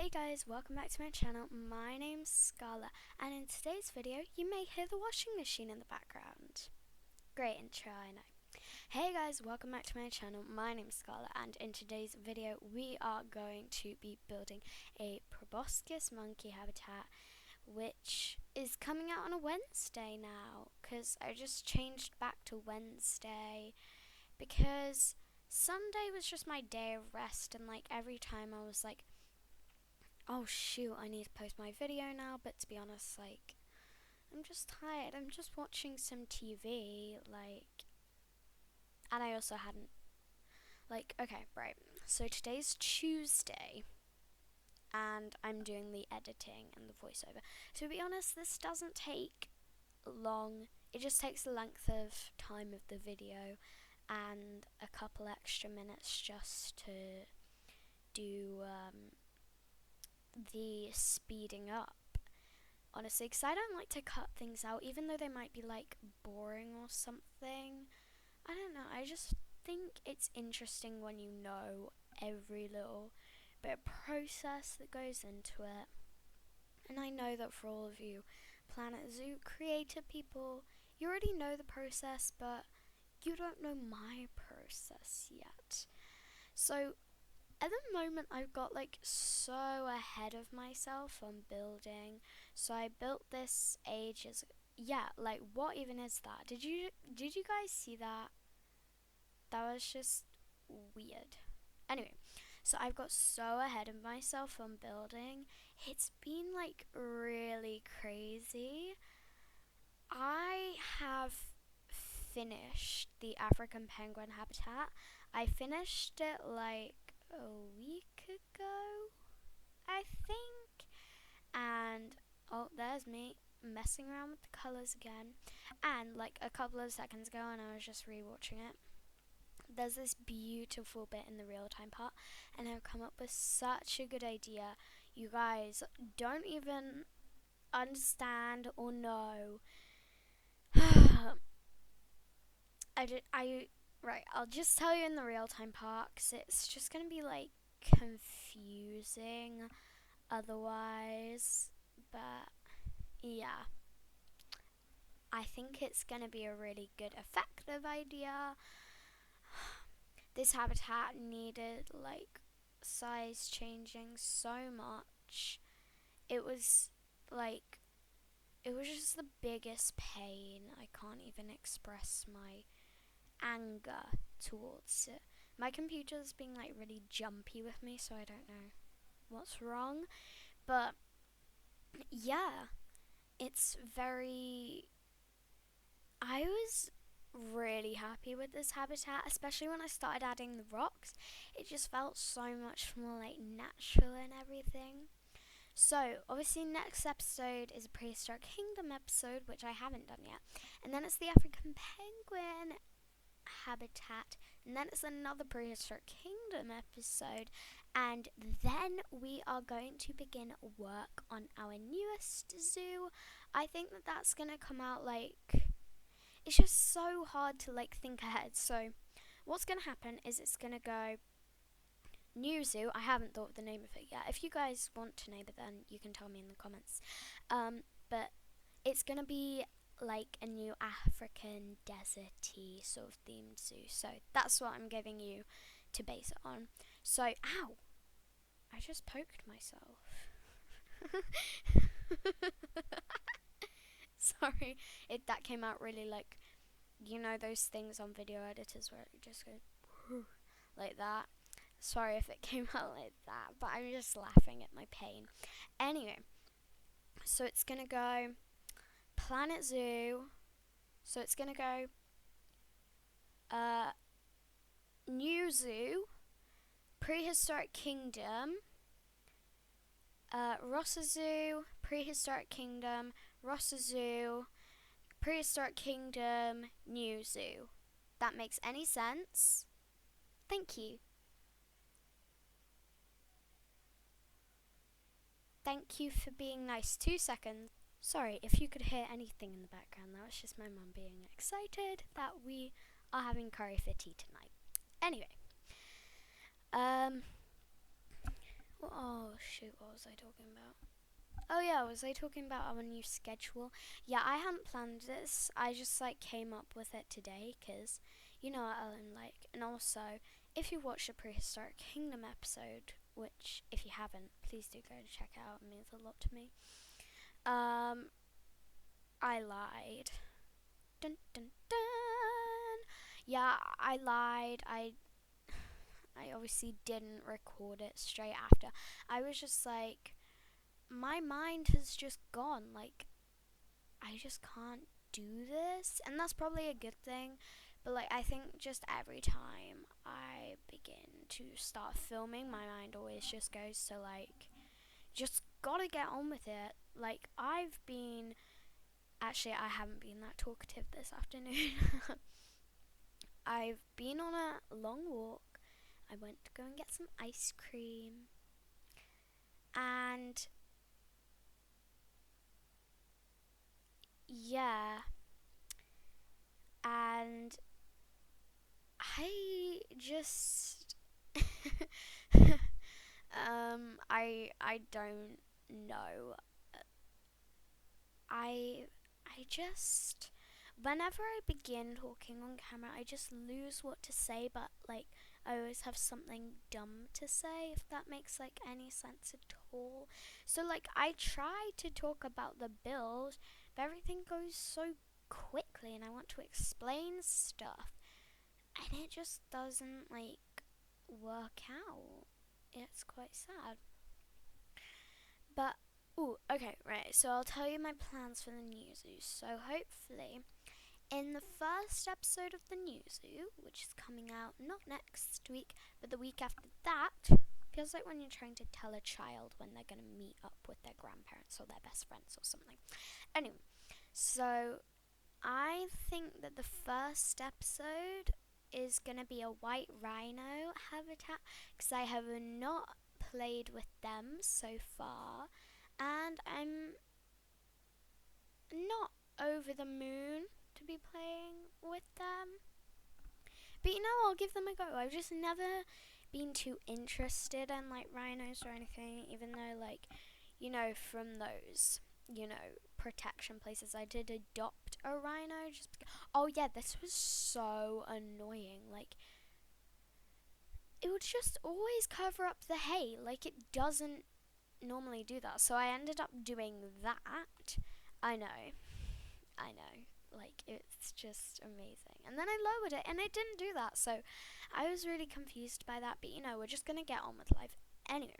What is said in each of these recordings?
Hey guys, welcome back to my channel. My name's Scarlett, and in today's video you may hear the washing machine in the background. Great intro, I know. Hey guys, welcome back to my channel. My name's Scarlett, and in today's video we are going to be building a proboscis monkey habitat, which is coming out on a Wednesday now, because I just changed back to Wednesday because Sunday was just my day of rest, and like every time I was like, oh shoot, I need to post my video now, but to be honest, like, I'm just tired. I'm just watching some TV, like, and I also hadn't, like, okay, right, so today's Tuesday, and I'm doing the editing and the voiceover. To be honest, this doesn't take long. It just takes the length of time of the video and a couple extra minutes just to do, the speeding up, honestly, because I don't like to cut things out, even though they might be like boring or something. I don't know, I just think it's interesting when you know every little bit of process that goes into it. And I know that for all of you Planet Zoo creative people, you already know the process, but you don't know my process yet. So at the moment I've got like so ahead of myself on building. So I built this ages, yeah, like what even is that? Did you guys see that? That was just weird. Anyway, so I've got so ahead of myself on building. It's been like really crazy. I have finished the African penguin habitat. I finished it like a week ago, I think, and oh, there's me messing around with the colours again, and like a couple of seconds ago, and I was just rewatching it, there's this beautiful bit in the real-time part, and I've come up with such a good idea. You guys don't even understand or know. Right, I'll just tell you in the real-time part, because it's just going to be, like, confusing otherwise, but, yeah. I think it's going to be a really good, effective idea. This habitat needed, like, size changing so much. It was, like, it was just the biggest pain. I can't even express my anger towards it. My computer's being like really jumpy with me, so I don't know what's wrong, but yeah, it's very, I was really happy with this habitat, especially when I started adding the rocks. It just felt so much more like natural and everything. So obviously next episode is a prehistoric kingdom episode, which I haven't done yet, and then it's the African penguin habitat, and then it's another prehistoric kingdom episode, and then we are going to begin work on our newest zoo. I think that that's gonna come out, like, it's just so hard to like think ahead. So what's gonna happen is it's gonna go new zoo. I haven't thought of the name of it yet. If you guys want to name it, then you can tell me in the comments. But it's gonna be like a new African deserty sort of themed zoo. So that's what I'm giving you to base it on. So, ow! I just poked myself. Sorry, that came out really like, you know those things on video editors where it just goes like that. Sorry if it came out like that, but I'm just laughing at my pain. Anyway, so it's gonna go Planet Zoo. So it's gonna go new zoo, prehistoric kingdom, Rossa Zoo, prehistoric kingdom, Rossa Zoo, prehistoric kingdom, new zoo. That makes any sense? Thank you. Thank you for being nice. 2 seconds. Sorry if you could hear anything in the background. That was just my mum being excited that we are having curry for tea tonight. Anyway, Oh shoot, what was I talking about? Oh yeah, was I talking about our new schedule? Yeah, I hadn't planned this. I just like came up with it today because you know what Ellen like. And also, if you watched the Prehistoric Kingdom episode, which if you haven't, please do go to check it out. It means a lot to me. I lied. Dun dun dun. Yeah, I lied. I obviously didn't record it straight after. I was just like, my mind has just gone. Like, I just can't do this. And that's probably a good thing. But, like, I think just every time I begin to start filming, my mind always just goes to, like, just gotta get on with it. Like, actually, I haven't been that talkative this afternoon. I've been on a long walk. I went to go and get some ice cream. And yeah, and I just I don't know. I just whenever I begin talking on camera, I just lose what to say, but like I always have something dumb to say, if that makes like any sense at all. So like I try to talk about the build, but everything goes so quickly and I want to explain stuff and it just doesn't like work out. It's quite sad. But okay, right. So I'll tell you my plans for the new zoo. So hopefully in the first episode of the new zoo, which is coming out not next week, but the week after that, feels like when you're trying to tell a child when they're going to meet up with their grandparents or their best friends or something. Anyway, so I think that the first episode is going to be a white rhino habitat because I have not played with them so far and I'm not over the moon to be playing with them. But you know, I'll give them a go. I've just never been too interested in like rhinos or anything, even though like, you know, from those, you know, protection places, I did adopt a rhino just because, oh yeah, this was so annoying. Like, it would just always cover up the hay. Like, it doesn't normally do that. So I ended up doing that. I know. Like, it's just amazing. And then I lowered it and it didn't do that. So I was really confused by that. But, you know, we're just going to get on with life. Anyway,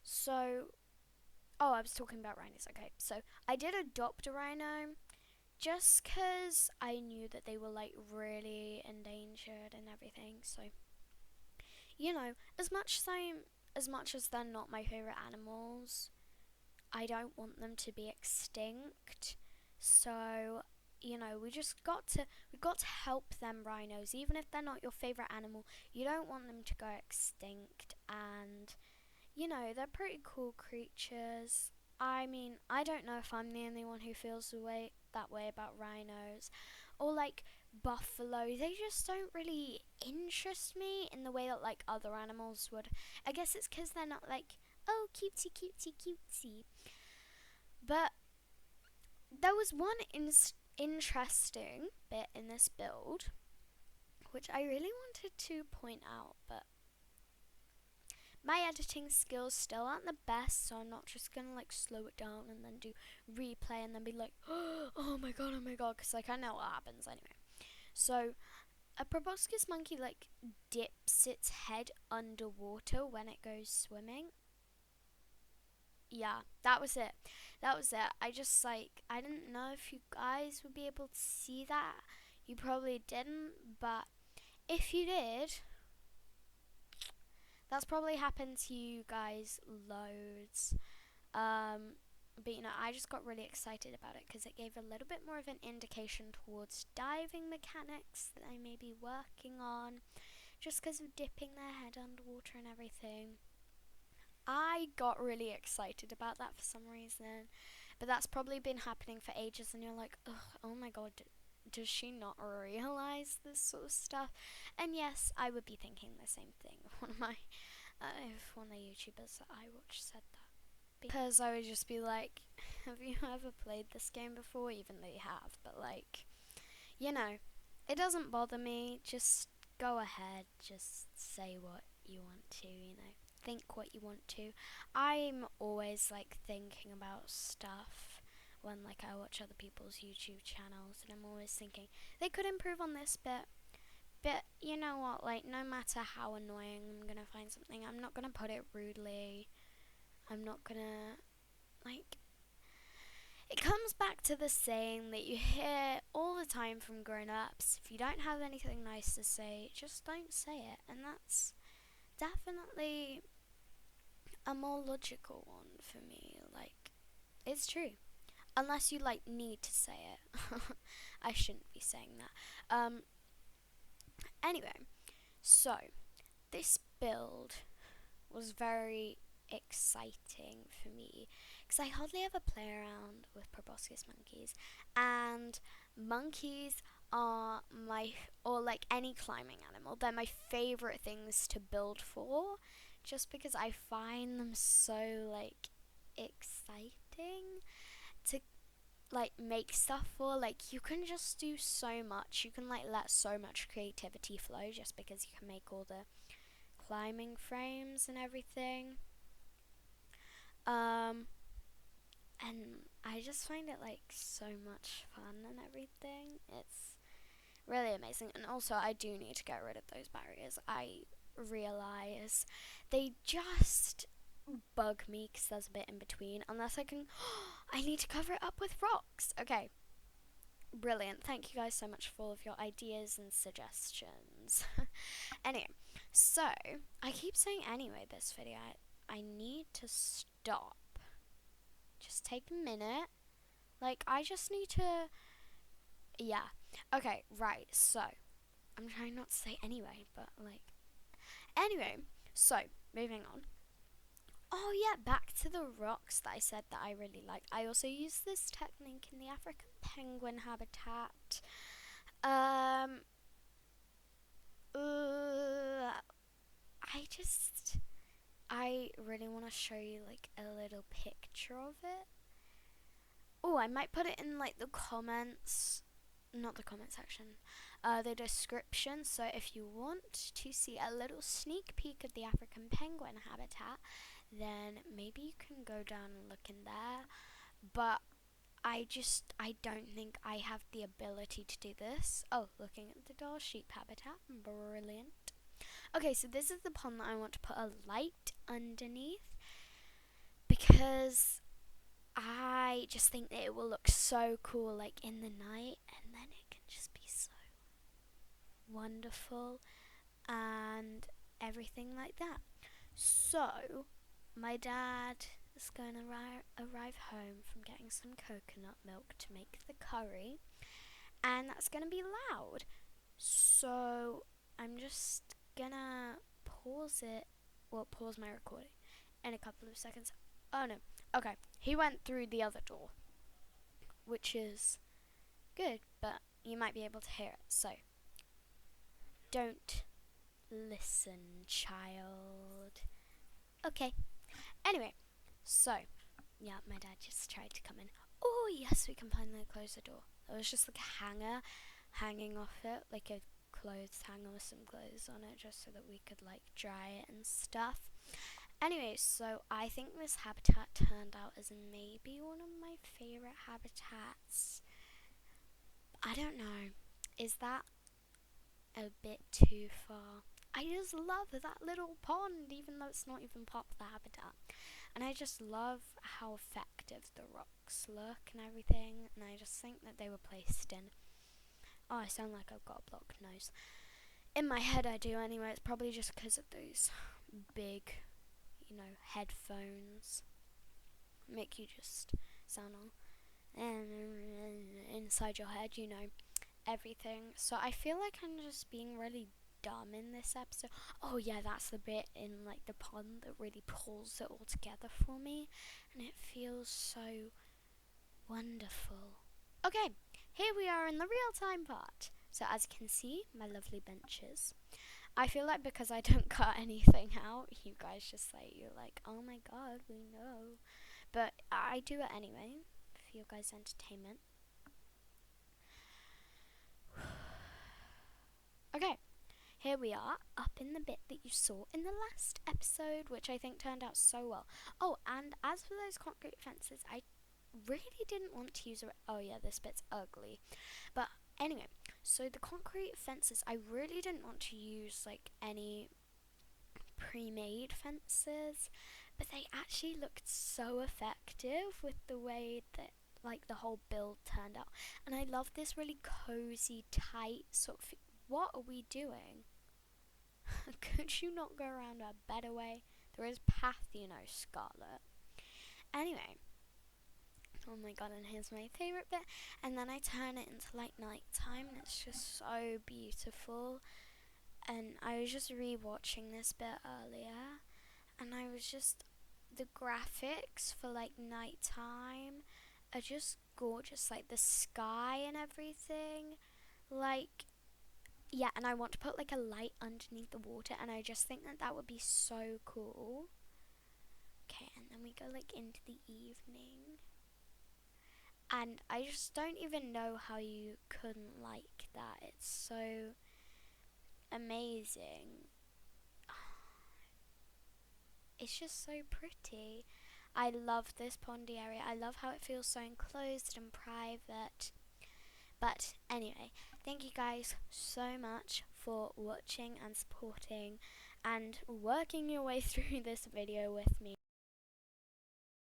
so, I was talking about rhinos. Okay, so I did adopt a rhino just because I knew that they were, like, really endangered and everything. So, you know, as much as they're not my favorite animals, I don't want them to be extinct. So, you know, we've got to help them rhinos, even if they're not your favorite animal. You don't want them to go extinct, and you know, they're pretty cool creatures. I mean, I don't know if I'm the only one who feels that way about rhinos or like buffalo. They just don't really interest me in the way that like other animals would. I guess it's because they're not like, oh, cutesy, cutesy, cutesy. But there was one interesting bit in this build which I really wanted to point out, but my editing skills still aren't the best, so I'm not just gonna like slow it down and then do replay and then be like, oh my god, because like I know what happens anyway. So a proboscis monkey like dips its head underwater when it goes swimming. Yeah, that was it. I just like, I didn't know if you guys would be able to see that. You probably didn't, but if you did, that's probably happened to you guys loads. But you know, I just got really excited about it because it gave a little bit more of an indication towards diving mechanics that I may be working on, just because of dipping their head underwater and everything. I got really excited about that for some reason, but that's probably been happening for ages, and you're like, oh my god, does she not realize this sort of stuff? And yes, I would be thinking the same thing. One of my if one of the YouTubers that I watch said that. Because I would just be like, have you ever played this game before? Even though you have, but like, you know, it doesn't bother me. Just go ahead, just say what you want to, think what you want to. I'm always like thinking about stuff when like I watch other people's YouTube channels, and I'm always thinking they could improve on this bit. But you know what, like, no matter how annoying I'm gonna find something, I'm not gonna put it rudely. I'm not gonna, like, it comes back to the saying that you hear all the time from grown-ups: if you don't have anything nice to say, just don't say it. And that's definitely a more logical one for me. Like, it's true. Unless you, like, need to say it. I shouldn't be saying that. Anyway, so this build was very exciting for me because I hardly ever play around with proboscis monkeys, and monkeys are or like any climbing animal, they're my favorite things to build for, just because I find them so like exciting to like make stuff for. Like, you can just do so much, you can like let so much creativity flow just because you can make all the climbing frames and everything. And I just find it like so much fun and everything. It's really amazing. And also, I do need to get rid of those barriers. I realize they just bug me because there's a bit in between. Unless I can, I need to cover it up with rocks. Okay, brilliant. Thank you guys so much for all of your ideas and suggestions. Anyway, so I keep saying anyway this video. I need to stop. Just take a minute. Like, I just need to, yeah. Okay, right, so I'm trying not to say anyway, but like, anyway, so moving on. Oh yeah, back to the rocks that I said that I really like. I also use this technique in the African penguin habitat. I really want to show you like a little picture of it. Oh, I might put it in like the comments, not the comment section, the description. So if you want to see a little sneak peek of the African penguin habitat, then maybe you can go down and look in there. But I don't think I have the ability to do this. Oh, looking at the doll sheep habitat, brilliant. Okay, so this is the pond that I want to put a light underneath, because I just think that it will look so cool like in the night, and then it can just be so wonderful and everything like that. So my dad is going to arrive home from getting some coconut milk to make the curry, and that's going to be loud. So I'm just gonna pause my recording in a couple of seconds. Oh no, okay, he went through the other door, which is good, but you might be able to hear it, so don't listen, child. Okay, anyway, so yeah, my dad just tried to come in. Oh yes, we can finally close the door. There was just like a hanger hanging off it, like a clothes hanger with some clothes on it, just so that we could like dry it and stuff. Anyway, so I think this habitat turned out as maybe one of my favorite habitats. I don't know, is that a bit too far? I just love that little pond, even though it's not even part of the habitat. And I just love how effective the rocks look and everything, and I just think that they were placed in. Oh, I sound like I've got a blocked nose. In my head I do anyway. It's probably just because of those big, headphones. Make you just sound all inside your head, everything. So I feel like I'm just being really dumb in this episode. Oh yeah, that's the bit in like the pond that really pulls it all together for me, and it feels so wonderful. Okay, here we are in the real time part. So as you can see, my lovely benches. I feel like because I don't cut anything out, you guys just like, you're like, oh my god, we know. But I do it anyway, for your guys' entertainment. Okay, here we are, up in the bit that you saw in the last episode, which I think turned out so well. Oh, and as for those concrete fences, I really didn't want to use oh yeah, this bit's ugly. But anyway, so the concrete fences, I really didn't want to use like any pre-made fences, but they actually looked so effective with the way that like the whole build turned out. And I love this really cozy, tight sort of. What are we doing? Could you not go around a better way? There is path, you know, Scarlett. Anyway, oh my god, and here's my favourite bit. And then I turn it into like nighttime, and it's just so beautiful. And I was just re-watching this bit earlier, and I was just, the graphics for like nighttime are just gorgeous, like the sky and everything. Like, yeah, and I want to put like a light underneath the water, and I just think that that would be so cool. Okay, and then we go like into the evening, and I just don't even know how you couldn't like that. It's so amazing. It's just so pretty. I love this pondy area. I love how it feels so enclosed and private. But anyway, thank you guys so much for watching and supporting and working your way through this video with me.